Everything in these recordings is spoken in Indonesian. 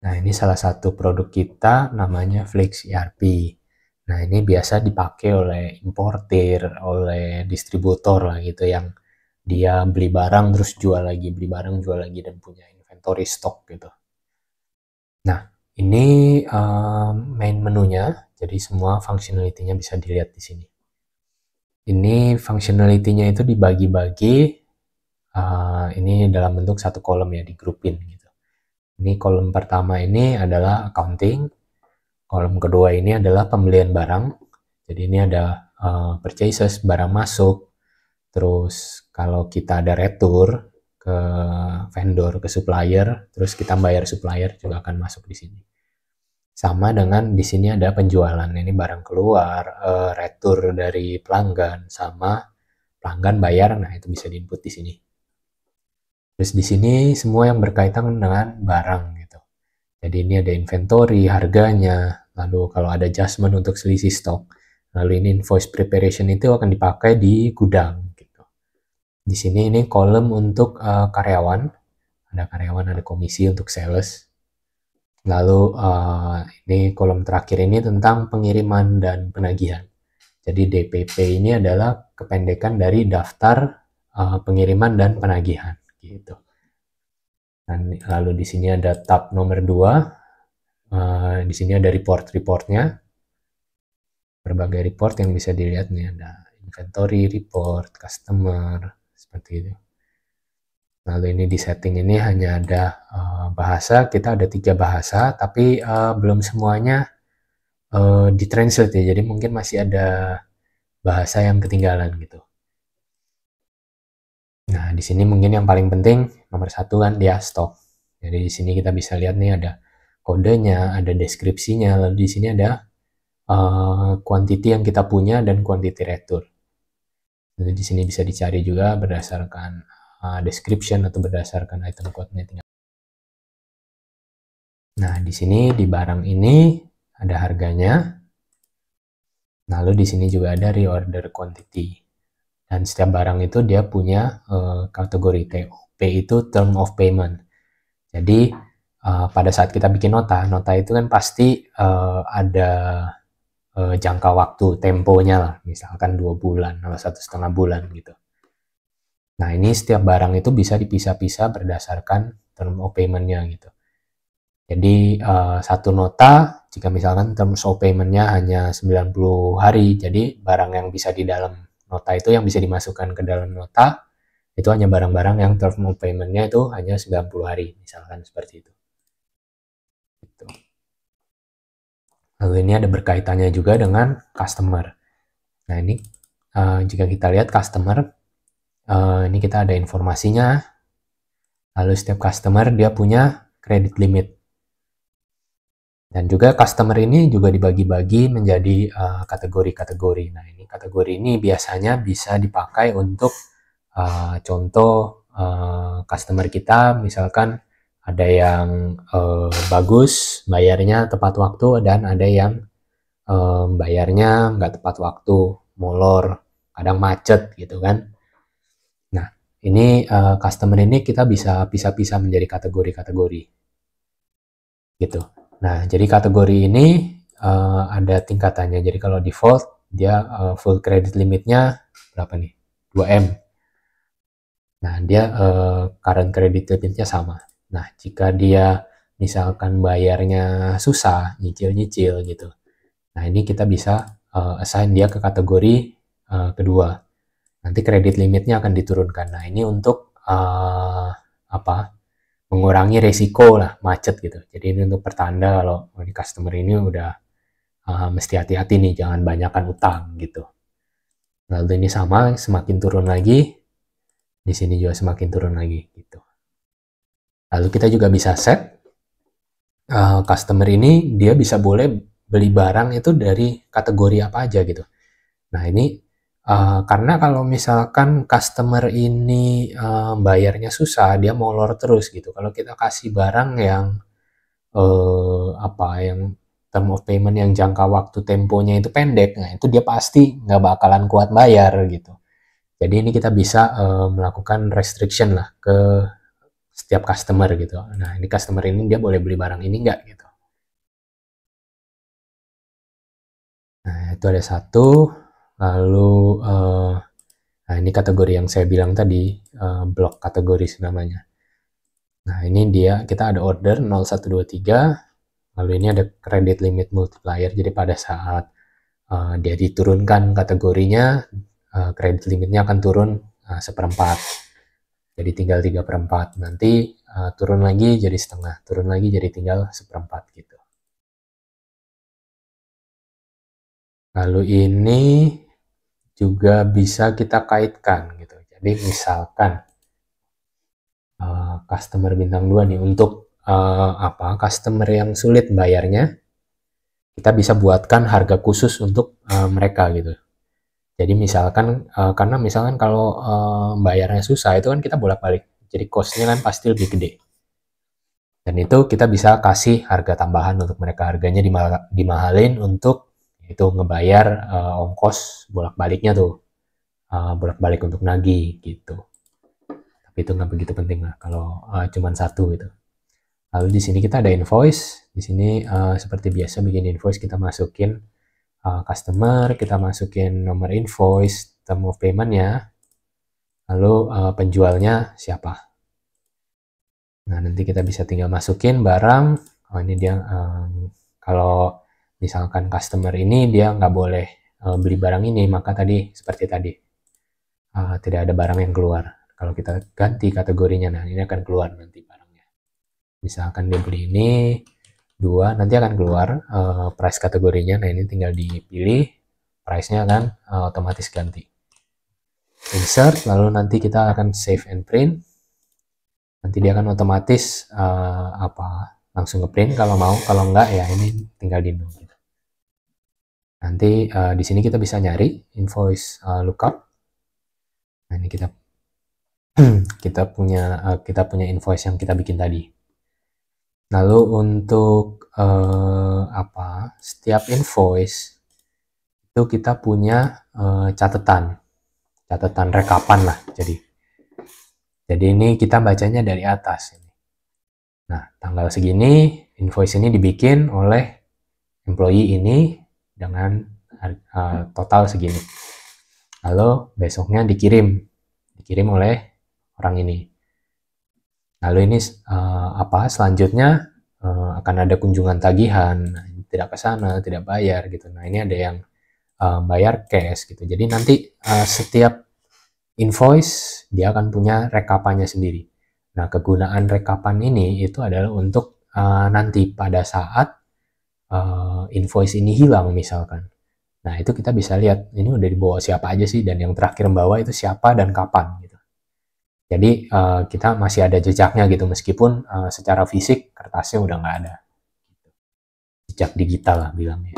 Nah, ini salah satu produk kita namanya Flix ERP. Nah, ini biasa dipakai oleh importir, oleh distributor lah gitu yang dia beli barang terus jual lagi, beli barang jual lagi dan punya inventory stock gitu. Nah, ini main menunya, jadi semua functionality-nya bisa dilihat di sini. Ini functionality-nya itu dibagi-bagi, ini dalam bentuk satu kolom ya, digrupin gitu. Ini kolom pertama ini adalah accounting, kolom kedua ini adalah pembelian barang, jadi ini ada purchases, barang masuk, terus kalau kita ada retur ke vendor, ke supplier, terus kita bayar supplier juga akan masuk di sini. Sama dengan di sini ada penjualan, ini barang keluar, retur dari pelanggan, sama pelanggan bayar, nah itu bisa diinput di sini. Terus di sini semua yang berkaitan dengan barang gitu. Jadi ini ada inventory, harganya, lalu kalau ada adjustment untuk selisih stok, lalu ini invoice preparation itu akan dipakai di gudang gitu. Di sini ini kolom untuk karyawan, ada komisi untuk sales. Lalu ini kolom terakhir ini tentang pengiriman dan penagihan. Jadi DPP ini adalah kependekan dari daftar pengiriman dan penagihan gitu. Dan lalu di sini ada tab nomor 2. Di sini ada report-reportnya. Berbagai report yang bisa dilihat nih, ada inventory report, customer, seperti itu. Lalu ini di setting ini hanya ada bahasa, kita ada 3 bahasa, tapi belum semuanya ditranslate ya, jadi mungkin masih ada bahasa yang ketinggalan gitu. Nah, di sini mungkin yang paling penting nomor 1 kan dia stok. Jadi di sini kita bisa lihat nih ada kodenya, ada deskripsinya, lalu di sini ada quantity yang kita punya dan quantity retur. Jadi di sini bisa dicari juga berdasarkan description atau berdasarkan item code-nya. Nah, di sini di barang ini ada harganya. Lalu di sini juga ada reorder quantity. Dan setiap barang itu dia punya kategori TOP itu term of payment. Jadi pada saat kita bikin nota itu kan pasti ada jangka waktu temponya lah, misalkan 2 bulan atau 1,5 bulan gitu. Nah, ini setiap barang itu bisa dipisah-pisah berdasarkan term of payment-nya gitu. Jadi satu nota, jika misalkan term of payment-nya hanya 90 hari, jadi barang yang bisa di dalam nota itu yang bisa dimasukkan ke dalam nota, itu hanya barang-barang yang term of payment-nya itu hanya 90 hari, misalkan seperti itu. Gitu. Lalu ini ada berkaitannya juga dengan customer. Nah, ini jika kita lihat customer, ini kita ada informasinya. Lalu setiap customer dia punya credit limit. Dan juga customer ini juga dibagi-bagi menjadi kategori-kategori. Nah, ini kategori ini biasanya bisa dipakai untuk contoh customer kita, misalkan ada yang bagus, bayarnya tepat waktu, dan ada yang bayarnya nggak tepat waktu, molor, kadang macet gitu kan. Nah, ini customer ini kita bisa pisah-pisah menjadi kategori-kategori gitu. Nah, jadi kategori ini ada tingkatannya. Jadi kalau default dia full credit limitnya berapa nih? 2M. Nah, dia current credit limitnya sama. Nah, jika dia misalkan bayarnya susah, nyicil-nyicil gitu. Nah, ini kita bisa assign dia ke kategori kedua. Nanti credit limitnya akan diturunkan. Nah, ini untuk mengurangi resiko lah macet gitu. Jadi ini untuk pertanda kalau ini customer ini udah mesti hati-hati nih, jangan banyakkan utang gitu. Lalu ini sama, semakin turun lagi, di sini juga semakin turun lagi gitu. Lalu kita juga bisa set customer ini dia bisa boleh beli barang itu dari kategori apa aja gitu. Nah, ini karena kalau misalkan customer ini bayarnya susah, dia molor terus gitu. Kalau kita kasih barang yang yang term of payment yang jangka waktu temponya itu pendek, nah itu dia pasti nggak bakalan kuat bayar gitu. Jadi ini kita bisa melakukan restriction lah ke setiap customer gitu. Nah, ini customer ini dia boleh beli barang ini nggak gitu. Nah, itu ada satu. Lalu nah ini kategori yang saya bilang tadi, blok kategori namanya. Nah, ini dia, kita ada order 0123, lalu ini ada credit limit multiplier. Jadi pada saat dia diturunkan kategorinya, credit limitnya akan turun seperempat. Jadi tinggal 3/4. Nanti turun lagi jadi setengah, turun lagi jadi tinggal seperempat gitu. Lalu ini juga bisa kita kaitkan gitu. Jadi misalkan customer bintang 2 nih, untuk customer yang sulit bayarnya, kita bisa buatkan harga khusus untuk mereka gitu. Jadi misalkan karena misalkan kalau bayarnya susah itu kan kita bolak-balik, jadi cost-nya kan pasti lebih gede. Dan itu kita bisa kasih harga tambahan untuk mereka, harganya dimahalin untuk itu ngebayar ongkos bolak-baliknya tuh, bolak-balik untuk nagih gitu. Tapi itu nggak begitu penting lah kalau cuman satu gitu. Lalu di sini kita ada invoice. Di sini seperti biasa bikin invoice, kita masukin customer, kita masukin nomor invoice, term of payment-nya, lalu penjualnya siapa. Nah, nanti kita bisa tinggal masukin barang. Oh, ini dia, kalau misalkan customer ini dia nggak boleh beli barang ini, maka tadi seperti tadi tidak ada barang yang keluar. Kalau kita ganti kategorinya, nah ini akan keluar nanti barangnya. Misalkan dia beli ini 2, nanti akan keluar price kategorinya. Nah, ini tinggal dipilih, price-nya akan otomatis ganti. Insert, lalu nanti kita akan save and print. Nanti dia akan otomatis langsung ngeprint kalau mau, kalau enggak ya ini tinggal di no. Nanti di sini kita bisa nyari invoice lookup. Nah, ini kita kita punya invoice yang kita bikin tadi. Lalu untuk setiap invoice itu kita punya catatan rekapan lah. Jadi ini kita bacanya dari atas. Nah, tanggal segini invoice ini dibikin oleh employee ini dengan total segini. Lalu besoknya dikirim oleh orang ini. Lalu ini selanjutnya akan ada kunjungan tagihan, tidak ke sana, tidak bayar gitu. Nah, ini ada yang bayar cash gitu. Jadi nanti setiap invoice dia akan punya rekapannya sendiri. Nah, kegunaan rekapan ini itu adalah untuk nanti pada saat invoice ini hilang misalkan. Nah, itu kita bisa lihat ini udah dibawa siapa aja sih, dan yang terakhir membawa itu siapa dan kapan gitu. Jadi kita masih ada jejaknya gitu, meskipun secara fisik kertasnya udah nggak ada. Jejak digital lah bilangnya.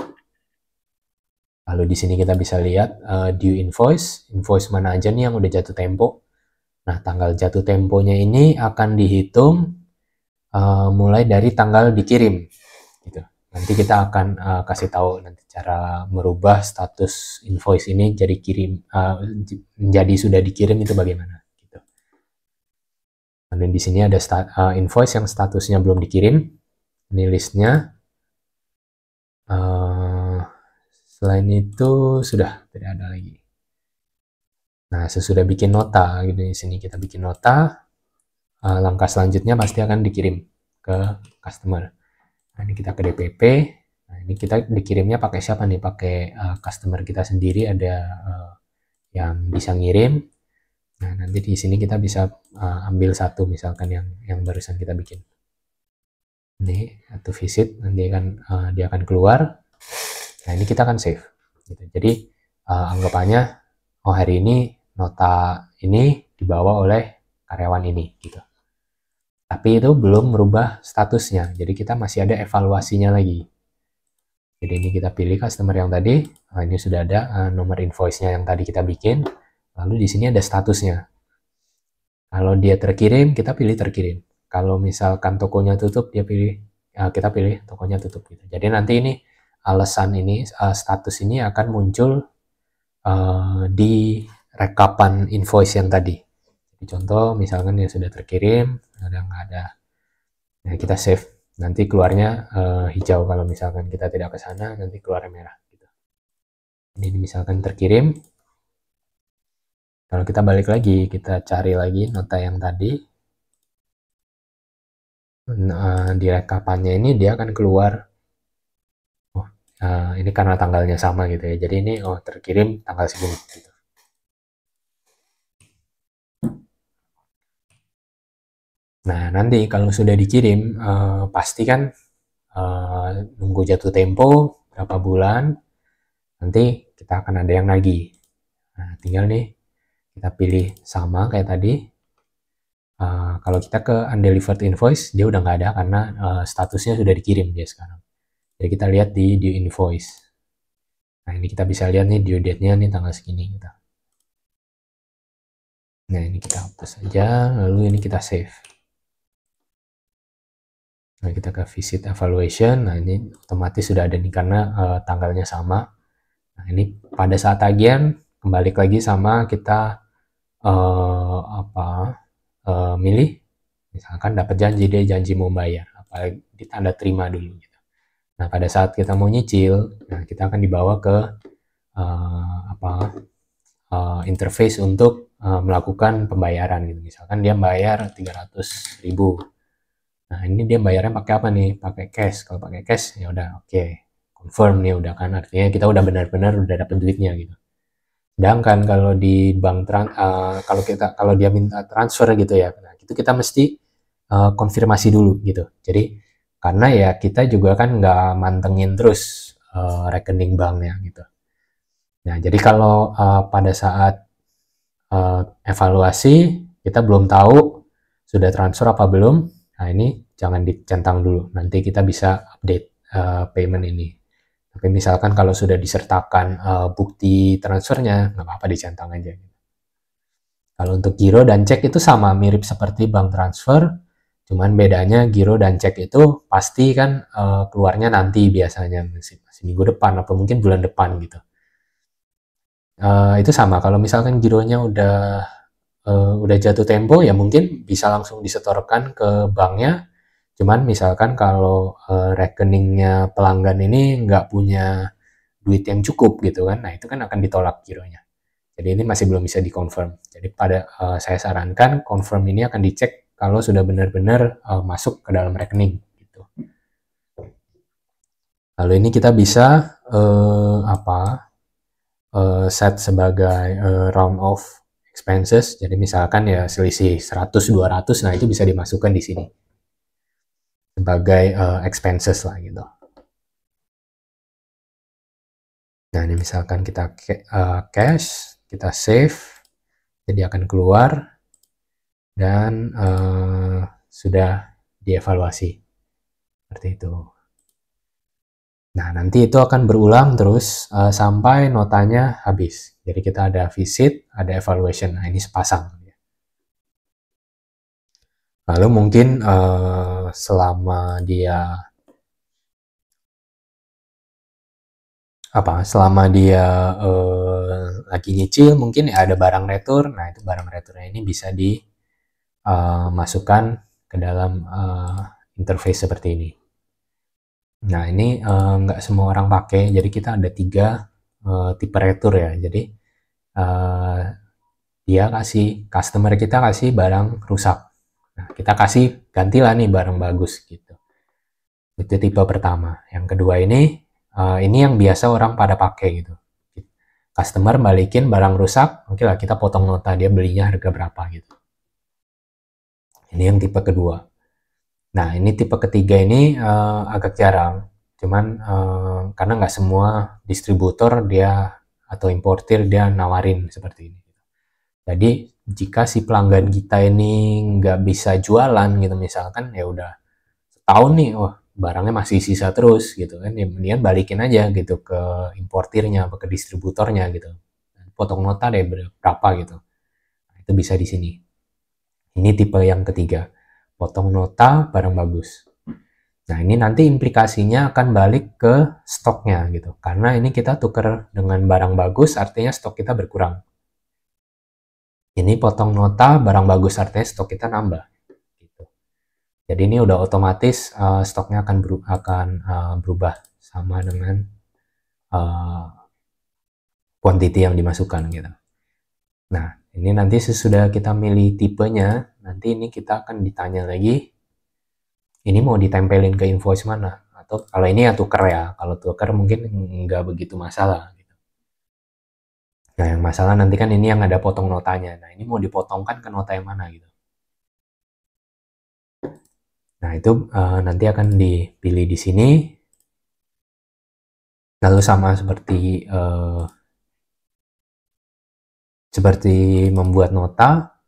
Lalu di sini kita bisa lihat due invoice mana aja nih yang udah jatuh tempo. Nah, tanggal jatuh temponya ini akan dihitung mulai dari tanggal dikirim gitu. Nanti kita akan kasih tahu nanti cara merubah status invoice ini jadi menjadi sudah dikirim itu bagaimana gitu. Dan di sini ada invoice yang statusnya belum dikirim. Ini listnya. Selain itu sudah tidak ada lagi. Nah, sesudah bikin nota gitu, di sini kita bikin nota, langkah selanjutnya pasti akan dikirim ke customer. Nah, ini kita ke DPP. Nah, ini kita dikirimnya pakai siapa nih? Pakai customer kita sendiri, ada yang bisa ngirim. Nah, nanti di sini kita bisa ambil satu misalkan yang barusan kita bikin. Ini atau visit, nanti dia akan keluar. Nah, ini kita akan save. Gitu. Jadi anggapannya, hari ini nota ini dibawa oleh karyawan ini, gitu. Tapi itu belum merubah statusnya, jadi kita masih ada evaluasinya lagi. Jadi ini kita pilih customer yang tadi, ini sudah ada nomor invoice-nya yang tadi kita bikin, lalu di sini ada statusnya. Kalau dia terkirim, kita pilih terkirim. Kalau misalkan tokonya tutup, kita pilih tokonya tutup. Gitu. Jadi nanti ini alasan ini, status ini akan muncul di rekapan invoice yang tadi. Jadi contoh misalkan yang sudah terkirim, ada nggak ada. Nah, kita save. Nanti keluarnya hijau kalau misalkan kita tidak ke sana, nanti keluarnya merah. Gitu. Jadi misalkan terkirim. Kalau kita balik lagi, kita cari lagi nota yang tadi. Nah, di rekapannya ini dia akan keluar. Oh, ini karena tanggalnya sama gitu ya. Jadi ini terkirim tanggal segini. Gitu. Nah, nanti kalau sudah dikirim, pasti kan nunggu jatuh tempo berapa bulan, nanti kita akan ada yang nagih. Nah, tinggal nih kita pilih sama kayak tadi. Kalau kita ke undelivered invoice, dia udah nggak ada karena statusnya sudah dikirim dia sekarang. Jadi kita lihat di due invoice. Nah, ini kita bisa lihat nih due date-nya nih tanggal segini. Gitu. Nah, ini kita hapus saja, lalu ini kita save. Nah, kita ke visit evaluation. Nah, ini otomatis sudah ada nih karena tanggalnya sama. Nah, ini pada saat tagihan kembali lagi sama kita milih, misalkan dapat janji, dia janji mau bayar, apalagi ditanda terima dulu. Gitu. Nah, pada saat kita mau nyicil, nah kita akan dibawa ke interface untuk melakukan pembayaran. Gitu. Misalkan dia bayar 300.000. Nah, ini dia bayarnya pakai apa nih? Pakai cash. Kalau pakai cash ya udah oke. Confirm nih udah kan, artinya kita udah benar-benar udah dapat duitnya gitu. Sedangkan kalau di bank kalau dia minta transfer gitu ya, nah itu kita mesti konfirmasi dulu gitu. Jadi karena ya kita juga kan nggak mantengin terus rekening banknya gitu. Nah, jadi kalau pada saat evaluasi kita belum tahu sudah transfer apa belum, nah ini jangan dicentang dulu. Nanti kita bisa update payment ini. Tapi misalkan kalau sudah disertakan bukti transfernya, nggak apa-apa dicentang aja. Kalau untuk giro dan cek itu sama, mirip seperti bank transfer, cuman bedanya giro dan cek itu pasti kan keluarnya nanti biasanya, minggu depan atau mungkin bulan depan gitu. Itu sama, kalau misalkan gironya udah jatuh tempo ya mungkin bisa langsung disetorkan ke banknya. Cuman misalkan kalau rekeningnya pelanggan ini nggak punya duit yang cukup gitu kan, nah itu kan akan ditolak gironya. Jadi ini masih belum bisa dikonfirm. Jadi saya sarankan confirm ini akan dicek kalau sudah benar-benar masuk ke dalam rekening. Gitu. Lalu ini kita bisa set sebagai round off expenses. Jadi misalkan ya selisih 100-200, nah itu bisa dimasukkan di sini sebagai expenses lah gitu. Nah ini misalkan kita cash, kita save, jadi akan keluar dan sudah dievaluasi seperti itu. Nah nanti itu akan berulang terus sampai notanya habis. Jadi kita ada visit, ada evaluation. Nah ini sepasang. Lalu mungkin selama dia lagi nyicil mungkin ya ada barang retur. Nah itu barang returnya ini bisa dimasukkan ke dalam interface seperti ini. Nah ini nggak semua orang pakai, jadi kita ada 3 tipe retur ya. Jadi customer kita kasih barang rusak. Nah, kita kasih gantilah nih barang bagus gitu. Itu tipe pertama. Yang kedua ini yang biasa orang pada pakai gitu. Customer balikin barang rusak, oke lah kita potong nota dia belinya harga berapa gitu. Ini yang tipe kedua. Nah ini tipe ketiga ini agak jarang. Cuman karena nggak semua distributor dia atau importir dia nawarin seperti ini. Jadi jika si pelanggan kita ini nggak bisa jualan gitu misalkan ya udah setahun nih, barangnya masih sisa terus gitu kan, ya mendingan balikin aja gitu ke importirnya atau ke distributornya gitu, potong nota deh berapa gitu. Nah, itu bisa di sini. Ini tipe yang ketiga, potong nota barang bagus. Nah ini nanti implikasinya akan balik ke stoknya gitu, karena ini kita tuker dengan barang bagus artinya stok kita berkurang. Ini potong nota, barang bagus artinya stok kita nambah. Gitu. Jadi ini udah otomatis stoknya akan berubah sama dengan quantity yang dimasukkan gitu. Nah, ini nanti sesudah kita milih tipenya, nanti ini kita akan ditanya lagi, ini mau ditempelin ke invoice mana? Atau kalau ini ya tuker ya, kalau tuker mungkin nggak begitu masalah. Gitu. Nah, yang masalah nanti kan ini yang ada potong notanya. Nah, ini mau dipotongkan ke nota yang mana gitu. Nah, itu nanti akan dipilih di sini. Lalu sama seperti membuat nota,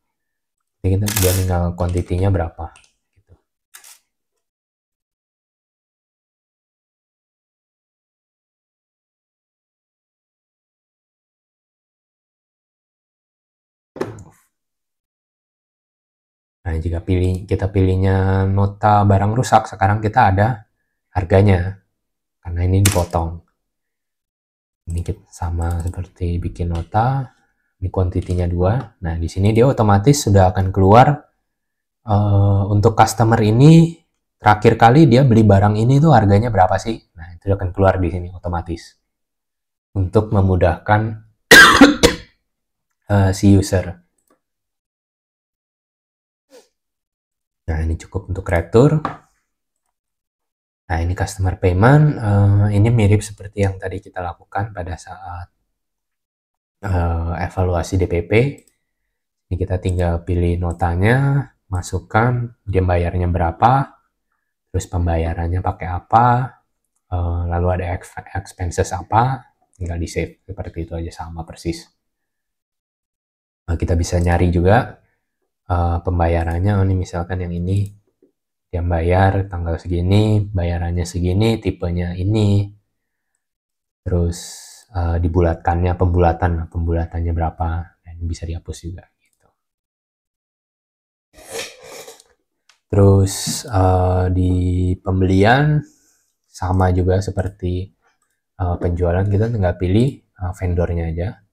jadi dia tinggal kuantitinya berapa. Gitu. Nah, jika kita pilihnya nota barang rusak, sekarang kita ada harganya, karena ini dipotong. Ini sama seperti bikin nota, ini kuantitinya 2. Nah, di sini dia otomatis sudah akan keluar untuk customer ini terakhir kali dia beli barang ini tuh harganya berapa sih? Nah, itu akan keluar di sini otomatis. Untuk memudahkan si user. Nah, ini cukup untuk retur. Nah, ini customer payment. Ini mirip seperti yang tadi kita lakukan pada saat evaluasi DPP. Ini kita tinggal pilih notanya, masukkan, dia bayarnya berapa, terus pembayarannya pakai apa, lalu ada expenses apa, tinggal di save. Seperti itu aja, sama persis. Kita bisa nyari juga pembayarannya. Ini misalkan yang ini, dia bayar tanggal segini, bayarannya segini, tipenya ini, terus dibulatkannya, pembulatannya berapa, dan bisa dihapus juga. Gitu. Terus di pembelian sama juga seperti penjualan, kita tinggal pilih vendornya aja.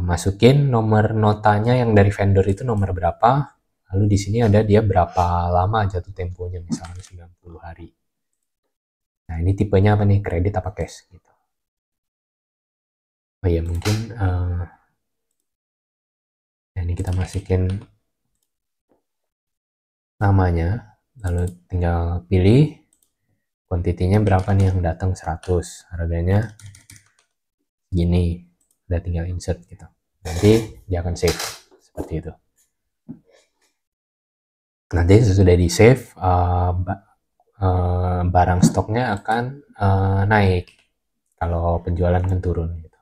Masukin nomor notanya yang dari vendor itu nomor berapa, lalu di sini ada dia berapa lama jatuh temponya, misalnya 90 hari. Nah, ini tipenya apa nih, kredit apa cash gitu. Oh iya, mungkin ini kita masukin namanya, lalu tinggal pilih kuantitinya berapa nih, yang datang 100, harganya gini, udah tinggal insert gitu. Nanti dia akan save seperti itu. Nanti sesudah di save, barang stoknya akan naik kalau penjualan kan turun gitu.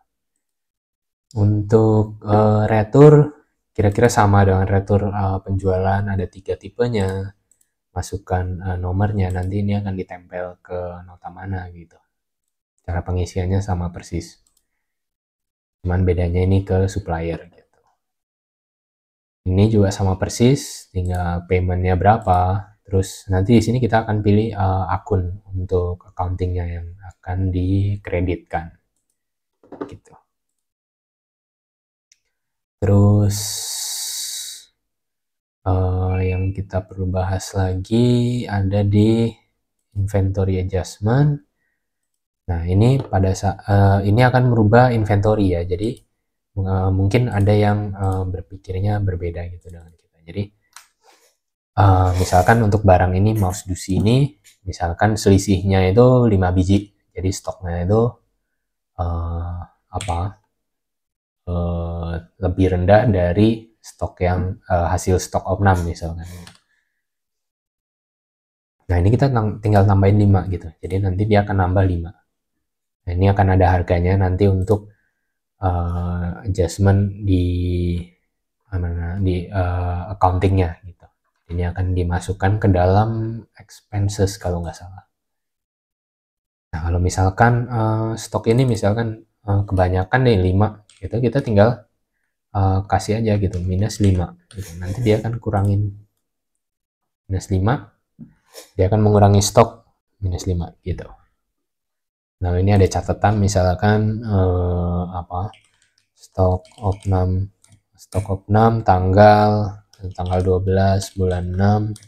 Untuk retur kira-kira sama dengan retur penjualan, ada 3 tipenya. Masukkan nomornya, nanti ini akan ditempel ke nota mana gitu. Cara pengisiannya sama persis, cuman bedanya ini ke supplier gitu. Ini juga sama persis, tinggal paymentnya berapa. Terus nanti di sini kita akan pilih akun untuk accountingnya yang akan dikreditkan gitu. Terus yang kita perlu bahas lagi ada di inventory adjustment. Nah, ini pada saat ini akan merubah inventory ya. Jadi mungkin ada yang berpikirnya berbeda gitu dengan kita. Jadi misalkan untuk barang ini mouse dusi ini, misalkan selisihnya itu 5 biji. Jadi stoknya itu lebih rendah dari stok yang hasil stok opnam misalkan. Nah, ini kita tinggal tambahin 5 gitu. Jadi nanti dia akan nambah 5. Nah, ini akan ada harganya nanti untuk adjustment di accountingnya gitu. Ini akan dimasukkan ke dalam expenses kalau nggak salah. Nah, kalau misalkan stok ini misalkan kebanyakan nih 5 gitu, kita tinggal kasih aja gitu minus 5 gitu. Nanti dia akan kurangin minus 5, dia akan mengurangi stok minus 5 gitu. Nah, ini ada catatan misalkan stok opnam Stock of 6 tanggal 12 bulan 6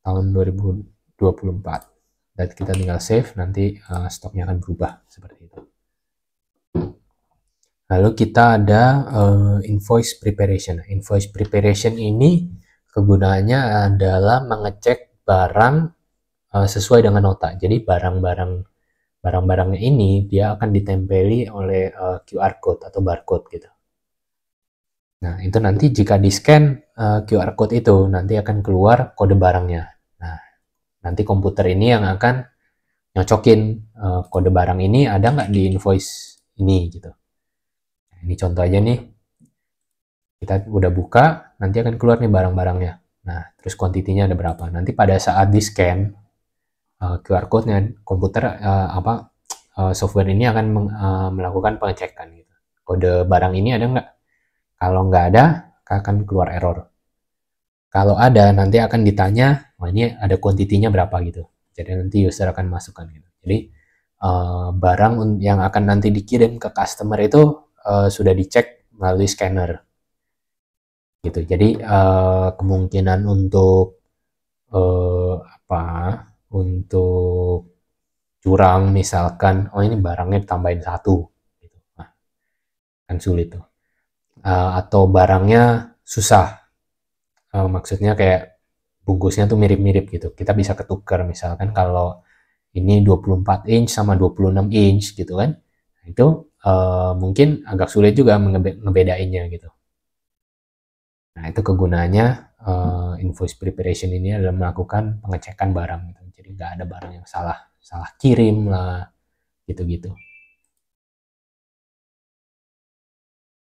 tahun 2024. Dan kita tinggal save, nanti stoknya akan berubah seperti itu. Lalu kita ada invoice preparation. Invoice preparation ini kegunaannya adalah mengecek barang sesuai dengan nota. Jadi barang-barangnya ini dia akan ditempeli oleh QR code atau barcode gitu. Nah, itu nanti jika di-scan QR code itu, nanti akan keluar kode barangnya. Nah, nanti komputer ini yang akan nyocokin kode barang ini ada nggak di invoice ini gitu. Nah, ini contoh aja nih. Kita udah buka, nanti akan keluar nih barang-barangnya. Nah, terus kuantitinya ada berapa. Nanti pada saat di-scan QR code-nya, komputer software ini akan melakukan pengecekan gitu. Kode barang ini ada nggak? Kalau nggak ada, akan keluar error. Kalau ada, nanti akan ditanya, ini ada kuantitinya berapa gitu. Jadi nanti user akan masukkan gitu. Jadi barang yang akan nanti dikirim ke customer itu sudah dicek melalui scanner. Gitu. Jadi kemungkinan untuk untuk curang misalkan, ini barangnya ditambahin 1 gitu. Nah, kan sulit tuh. Atau barangnya susah, maksudnya kayak bungkusnya tuh mirip-mirip gitu, kita bisa ketukar misalkan kalau ini 24 inch sama 26 inch gitu kan, itu mungkin agak sulit juga ngebedainnya gitu. Nah, itu kegunaannya invoice preparation ini adalah melakukan pengecekan barang gitu. Jadi nggak ada barang yang salah kirim lah gitu-gitu.